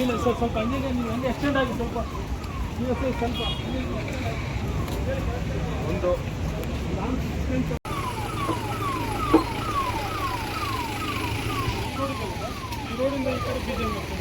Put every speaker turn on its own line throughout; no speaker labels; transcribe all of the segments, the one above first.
ಇಲ್ಲ ಸರ್, ಸ್ವಲ್ಪ ಹಂಗೆ ನೀವು ಹಂಗೆ ಎಕ್ಸ್ಟೆಂಡ್ ಆಗಿ ಸ್ವಲ್ಪ ನೀವು ಸ್ವಲ್ಪ ಒಂದು ರೋಡಿಂದ ಈ ಕಡೆ ಬಿದ್ದೆ ಮಾಡ್ತೀನಿ.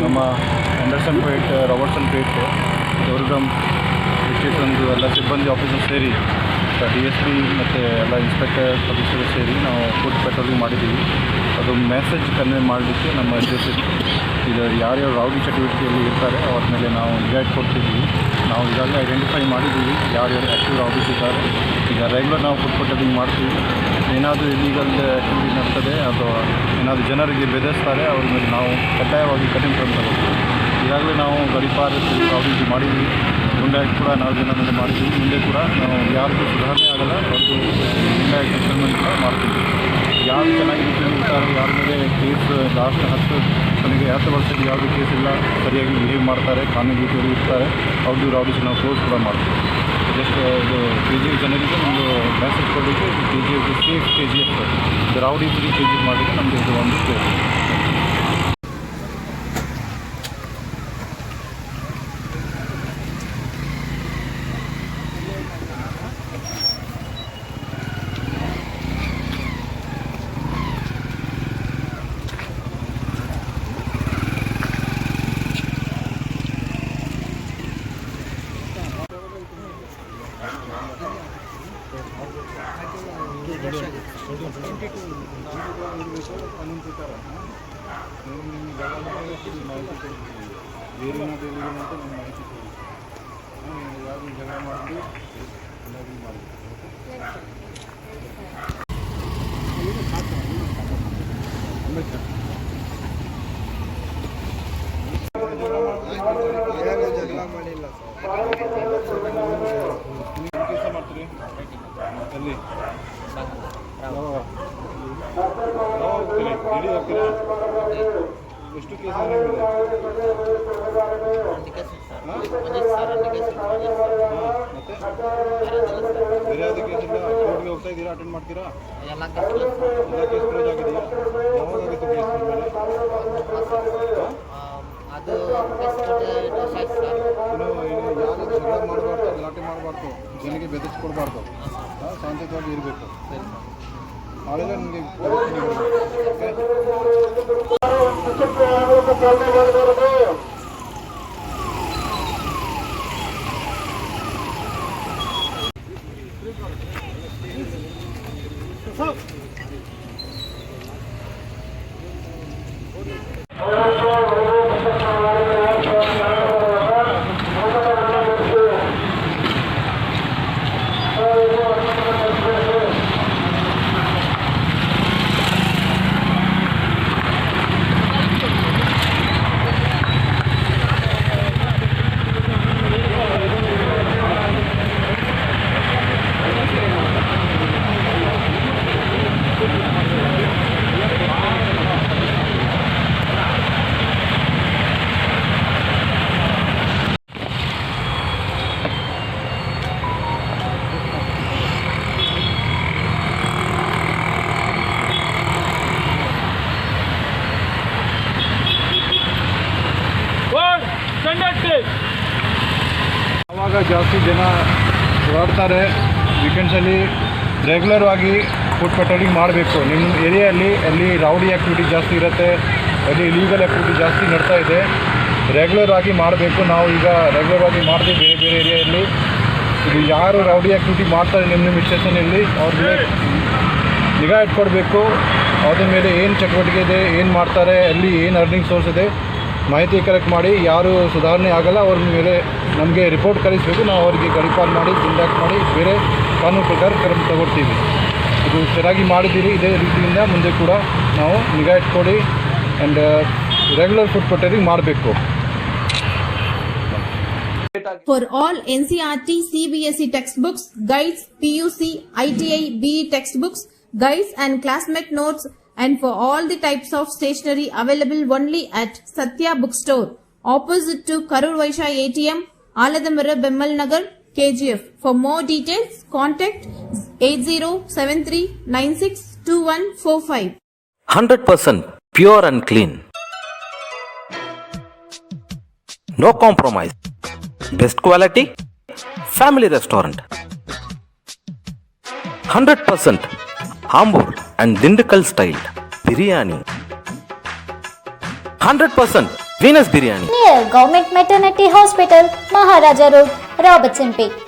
ನಮ್ಮ ಅಂಡರ್ಸನ್ ಪೇಟ್, ರಾಬರ್ಟ್ಸನ್ ಪೇಟ್, ಗೌರಗಮ್ ಸ್ಟೇಷನ್ದು ಎಲ್ಲ ಸಿಬ್ಬಂದಿ ಆಫೀಸರ್ ಸೇರಿ DSP ಮತ್ತು ಎಲ್ಲ ಇನ್ಸ್ಪೆಕ್ಟರ್ ಸದಸ್ಯರು ಸೇರಿ ನಾವು ಫುಡ್ ಪೆಟ್ರೋಲಿಂಗ್ ಮಾಡಿದ್ದೀವಿ. ಅದು ಮೆಸೇಜ್ ಕನ್ವೆ ಮಾಡಲಿಕ್ಕೆ ನಮ್ಮ ಉದ್ದೇಶ ಇದು ಯಾರ್ಯಾರು ರೌಡಿ ಚಟುವಟಿಕೆಯಲ್ಲಿ ಇರ್ತಾರೆ ಅವ್ರ ಮೇಲೆ ನಾವು ನಿಗಾ ಕೊಡ್ತಿದ್ದೀವಿ. ನಾವು ಈಗಾಗಲೇ ಐಡೆಂಟಿಫೈ ಮಾಡಿದ್ದೀವಿ ಯಾರ್ಯಾರು ಆ್ಯಕ್ಟಿವ್ ರೌಡೀಸ್ ಇದ್ದಾರೆ. ಈಗ ರೆಗ್ಯುಲರ್ ನಾವು ಫುಡ್ ಪೆಟ್ರೋಲಿಂಗ್ ಮಾಡ್ತೀವಿ. ಏನಾದರೂ ಇಲೀಗಲ್ ಆ್ಯಕ್ಟಿವಿಟಿ ನಡ್ತದೆ ಅಥವಾ ಏನಾದರೂ ಜನರಿಗೆ ಬೆದರಿಸ್ತಾರೆ ಅವ್ರ ಮೇಲೆ ನಾವು ಕಡ್ಡಾಯವಾಗಿ ಕಠಿಣ ಕ್ರಮ ತಗೊಳ್ತೀವಿ. ಈಗಾಗಲೇ ನಾವು ಗಡಿಪಾರು ರೌಡೀಸ್ ಮಾಡಿದ್ದೀವಿ, ಗುಂಡಾಗಿ ಕೂಡ ನಾವು ಜನ ಮೇಲೆ ಮಾಡ್ತೀವಿ. ಮುಂದೆ ಕೂಡ ನಾವು ಯಾರಿಗೂ ಸುಧಾರಣೆ ಆಗಲ್ಲ, ಒಂದು ಗುಂಡಾಗಿ ಸೆಟಲ್ಮೆಂಟ್ ಕೂಡ ಮಾಡ್ತೀವಿ. ಯಾರು ಚೆನ್ನಾಗಿ ಇರ್ತಾರೆ, ಯಾರ ಮೇಲೆ ಕೇಸ್ ಲಾಸ್ಟ್ 10 ವರ್ಷದ ಯಾವುದೇ ಕೇಸ್ ಇಲ್ಲ, ಸರಿಯಾಗಿ ಬಿಹೇವ್ ಮಾಡ್ತಾರೆ, ಕಾನೂನು ರೀತಿಯಲ್ಲಿ ಇರ್ತಾರೆ, ಅವ್ರದ್ದು ರೌಡೀಸ್ ನಾವು ಕ್ಲೋಸ್ ಕೂಡ ಮಾಡ್ತೀವಿ. ಜಸ್ಟ್ ಇದು KGF ಜನರಿಗೆ ಒಂದು ಮೆಸೇಜ್ ಕೊಡಲಿಕ್ಕೆ KGF safe KGF rowdy free KGF ಮಾಡಲಿಕ್ಕೆ ನಮ್ಮದು ಇದು ಒಂದು ಕೇಸ್. ಕಾನೂನು ಪ್ರಕಾರ ನಿಮ್ಮ ಜಾಗ ಮಾಹಿತಿ ಕೊಡ್ತೀವಿ, ಬೇರೆ ಏನಾದರೂ ಅಂತ ನಮ್ಮ ಮಾಹಿತಿ ಕೊಡ್ತೀವಿ. ಯಾರು ಜಗಳ ಮಾಡಿ ಎಲ್ಲರಿಗೂ ಮಾಡ್ತೀವಿ.
ಜಗಳ ಮಾಡಿಲ್ಲ
ಕೆಲಸ ಮಾಡ್ತೀರಿ ಅಲ್ಲಿ ಹೋಗ್ತೀರಿ, ರೆಡಿ ಹೋಗ್ತೀರಾ? ಎಷ್ಟು ಕೇಸ್ ಏನಾಗಿದೆ? ಮತ್ತೆ ಬೇರೆ ಯಾವುದೇ ಕೇಸ್ ಇಲ್ಲ? ಕೋರ್ಟ್ಗೆ ಹೋಗ್ತಾ ಇದ್ದೀರಾ? ಅಟೆಂಡ್ ಮಾಡ್ತೀರಾ? ಎಲ್ಲ ಕೇಸ್ ಕ್ಲೋಸ್ ಆಗಿದೆಯಾ? ಯಾವಾಗ ಆಗುತ್ತೆ ಕೇಸ್ ಮೇಲೆ? ಇನ್ನು ಯಾರು ಜಗಳ ಮಾಡಬಾರ್ದು, ಗಲಾಟೆ ಮಾಡಬಾರ್ದು, ಜನಕ್ಕೆ ಬೆದರಿಸ್ಕೊಡ್ಬಾರ್ದು, ಶಾಂತಿಯುತವಾಗಿ ಇರಬೇಕು. ನಾಳೆಲ್ಲ ನಿಮಗೆ ಆವಾಗ ಜಾಸ್ತಿ ಜನ ಓಡಾಡ್ತಾರೆ. ವೀಕೆಂಡ್ಸಲ್ಲಿ ರೆಗ್ಯುಲರ್ ಆಗಿ ಫುಡ್ ಪೆಟ್ರೋಲಿಂಗ್ ಮಾಡಬೇಕು. ನಿಮ್ಮ ಏರಿಯಲ್ಲಿ ಎಲ್ಲಿ ರೌಡಿ ಆ್ಯಕ್ಟಿವಿಟಿ ಜಾಸ್ತಿ ಇರುತ್ತೆ, ಎಲ್ಲಿ ಇಲೀಗಲ್ ಆ್ಯಕ್ಟಿವಿಟಿ ಜಾಸ್ತಿ ನಡ್ತಾ ಇದೆ, ರೆಗ್ಯುಲರ್ ಆಗಿ ಮಾಡಬೇಕು. ನಾವು ಈಗ ರೆಗ್ಯುಲರ್ ಆಗಿ ಮಾಡ್ತೀವಿ ಬೇರೆ ಬೇರೆ ಏರಿಯಲ್ಲಿ. ಇದು ಯಾರು ರೌಡಿ ಆ್ಯಕ್ಟಿವಿಟಿ ಮಾಡ್ತಾರೆ ನಿಮ್ಮ ಸ್ಟೇಷನಲ್ಲಿ ಅವ್ರಿಗೆ ನಿಗಾ ಇಟ್ಕೊಡ್ಬೇಕು. ಅದ್ರ ಮೇಲೆ ಏನು ಚಟುವಟಿಕೆ ಇದೆ, ಏನು ಮಾಡ್ತಾರೆ, ಅಲ್ಲಿ ಏನು ಅರ್ನಿಂಗ್ ಸೋರ್ಸ್ ಇದೆ ಮಾಹಿತಿ ಕಲೆಕ್ಟ್ ಮಾಡಿ. ಯಾರು ಸುಧಾರಣೆ ಆಗಲ್ಲ ಅವ್ರ ಮೇಲೆ ನಮಗೆ ರಿಪೋರ್ಟ್ ಕಳಿಸಬೇಕು. ನಾವು ಅವರಿಗೆ ಗಡಿಪಾರು ಮಾಡಿ ಕಾಂಟ್ಯಾಕ್ಟ್ ಮಾಡಿ ಬೇರೆ ಕಾನೂನು ಪ್ರಕಾರ ಕ್ರಮ ತಗೊಳ್ತೀವಿ. ಇದು ಚೆನ್ನಾಗಿ ಮಾಡಿದ್ದೀರಿ. ಇದೇ ರೀತಿಯಿಂದ ಮುಂದೆ ಕೂಡ ನಾವು ನಿಗಾ ಇಟ್ಕೊಡಿ ಆ್ಯಂಡ್ ರೆಗ್ಯುಲರ್ ಫುಡ್ ಪೆಟ್ರೋಲಿಂಗ್ ಮಾಡಬೇಕು.
For all NCERT, CBSE textbooks, guides, PUC, ITI, BE textbooks, guides and classmate notes, and for all the types of stationery available only at Satya Bookstore, opposite to Karur Vaishya ATM, Aladamara Bemmal Nagar, KGF. For more details, contact 8073962145.
100% pure and clean. No compromise. Best quality. Family restaurant. 100% Ambur and Dindukal style biryani. 100% Venus biryani.
Near Government Maternity Hospital, Maharaja Road, Robertson Peak.